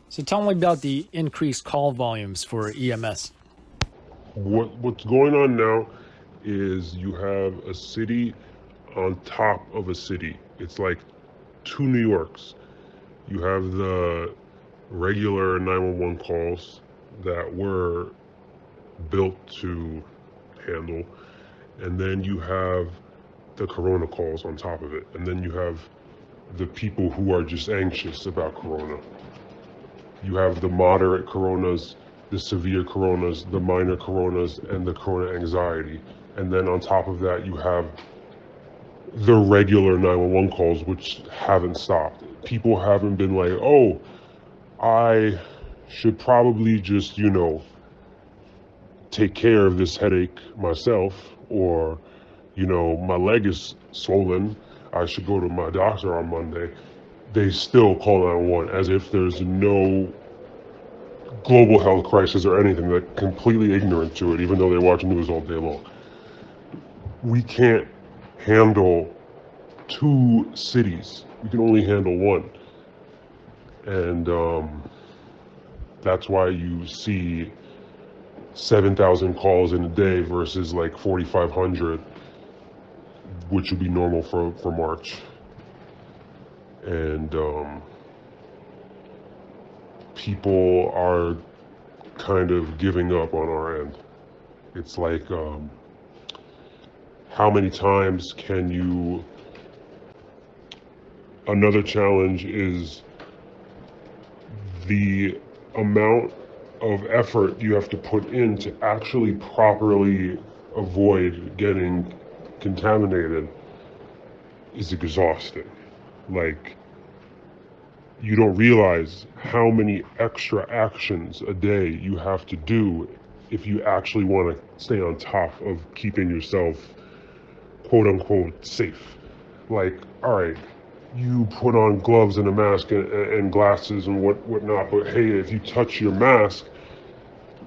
So tell me about the increased call volumes for EMS. What's going on now is you have a city on top of a city. It's like two New Yorks. You have the regular 911 calls that were built to handle, and then you have the corona calls on top of it, and then you have the people who are just anxious about corona. You have the moderate coronas, the severe coronas, the minor coronas, and the corona anxiety. And then on top of that, you have the regular 911 calls, which haven't stopped. People haven't been like, oh, I should probably just, take care of this headache myself, or, my leg is swollen. I should go to my doctor on Monday. They still call 911 as if there's no global health crisis or anything. They're completely ignorant to it, even though they watch news all day long. We can't handle two cities. We can only handle one. And that's why you see 7,000 calls in a day versus like 4,500, which would be normal for March. And people are kind of giving up on our end. It's like, how many times can you... Another challenge is the amount of effort you have to put in to actually properly avoid getting contaminated is exhausting. Like, you don't realize how many extra actions a day you have to do if you actually want to stay on top of keeping yourself quote unquote safe. Like, all right, you put on gloves and a mask and glasses and whatnot, but hey, if you touch your mask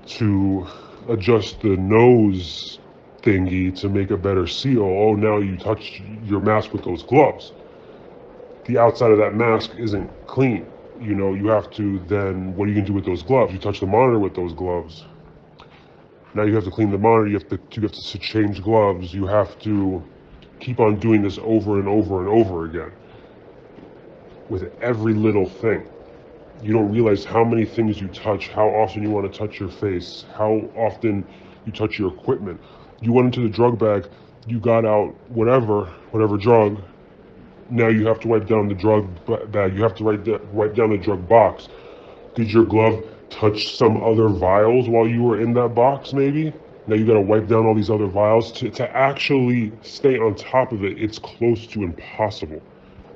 to adjust the nose thingy to make a better seal, oh, now you touch your mask with those gloves. The outside of that mask isn't clean. You have to then, what are you gonna do with those gloves? You touch the monitor with those gloves. Now you have to clean the monitor, you have to change gloves, you have to keep on doing this over and over and over again with every little thing. You don't realize how many things you touch, how often you want to touch your face, how often you touch your equipment. You went into the drug bag, you got out whatever drug. Now you have to wipe down the drug bag. You have to wipe down the drug box. Did your glove touch some other vials while you were in that box, maybe? Now you gotta wipe down all these other vials. To actually stay on top of it, it's close to impossible.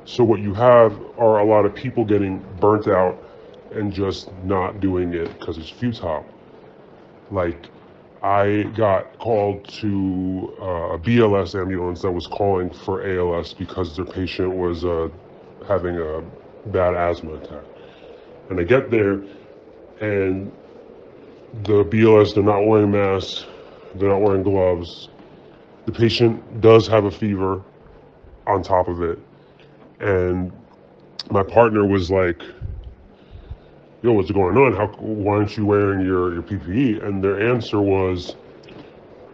So what you have are a lot of people getting burnt out and just not doing it because it's futile. Like, I got called to a BLS ambulance that was calling for ALS because their patient was having a bad asthma attack. And I get there, and the BLS, they're not wearing masks, they're not wearing gloves. The patient does have a fever on top of it. And my partner was like, yo, what's going on? Why aren't you wearing your PPE? And their answer was,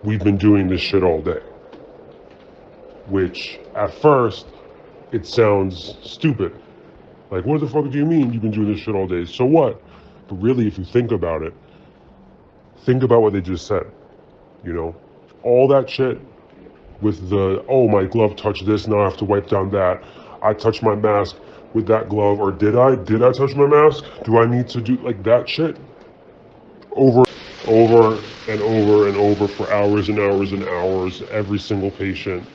we've been doing this shit all day. Which, at first, it sounds stupid. Like, what the fuck do you mean you've been doing this shit all day? So what? But really, if you think about it, think about what they just said. All that shit with the, oh, my glove touched this, now I have to wipe down that. I touched my mask with that glove, or did I touch my mask? Do I need to do like that shit? Over and over and over for hours and hours and hours, every single patient.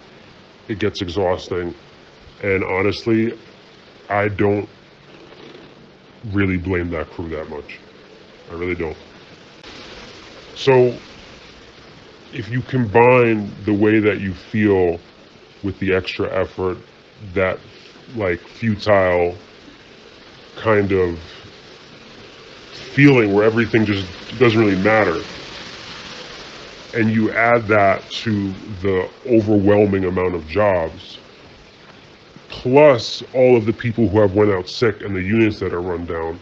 It gets exhausting. And honestly, I don't really blame that crew that much. I really don't. So, if you combine the way that you feel with the extra effort, that like futile kind of feeling where everything just doesn't really matter, and you add that to the overwhelming amount of jobs, plus all of the people who have went out sick and the units that are run down,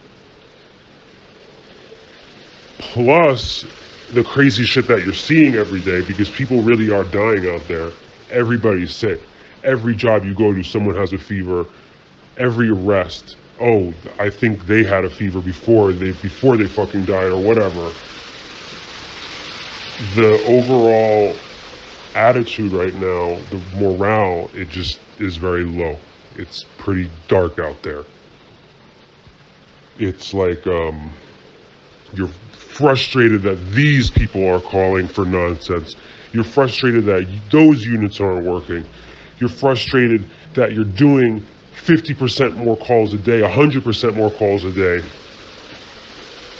Plus the crazy shit that you're seeing every day, because people really are dying out there. Everybody's sick. Every job you go to, someone has a fever. Every arrest, oh, I think they had a fever before they fucking died or whatever. The overall attitude right now, the morale, it just is very low. It's pretty dark out there. It's like you're frustrated that these people are calling for nonsense. You're frustrated that those units aren't working. You're frustrated that you're doing 50% more calls a day, 100% more calls a day.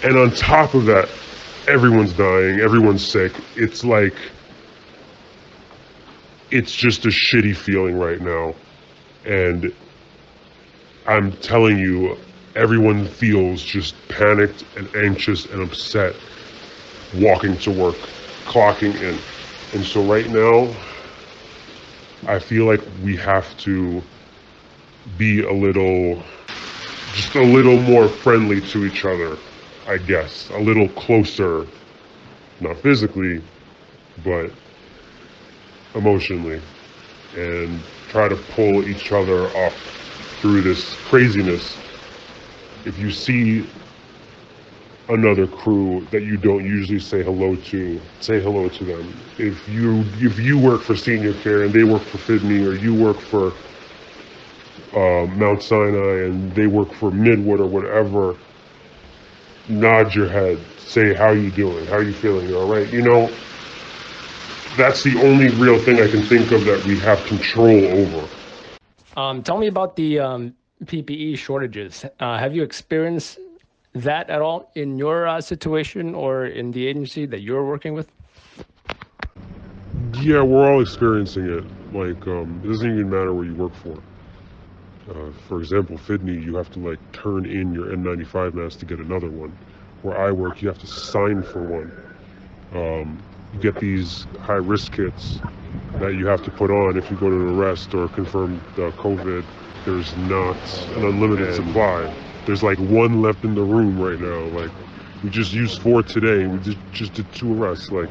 And on top of that, everyone's dying, everyone's sick. It's like, it's just a shitty feeling right now. And I'm telling you, everyone feels just panicked and anxious and upset walking to work, clocking in. And so right now, I feel like we have to be just a little more friendly to each other, I guess. A little closer, not physically, but emotionally. And try to pull each other up through this craziness. If you see another crew that you don't usually say hello to, say hello to them. If you work for senior care and they work for FIDNY, or you work for Mount Sinai and they work for Midwood or whatever, nod your head, say, how you doing, how you feeling, you all right? You know, that's the only real thing I can think of that we have control over. Tell me about the PPE shortages. Have you experienced that at all in your situation or in the agency that you're working with? Yeah, we're all experiencing it. Like, it doesn't even matter what you work for. For example, FIDNY, you have to like turn in your N95 mask to get another one. Where I work, you have to sign for one. You get these high-risk kits that you have to put on if you go to an arrest or confirm COVID. There's not an unlimited supply. There's like one left in the room right now. Like, we just used 4 today. We just did 2 arrests. Like,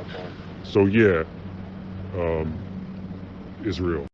so yeah, it's real.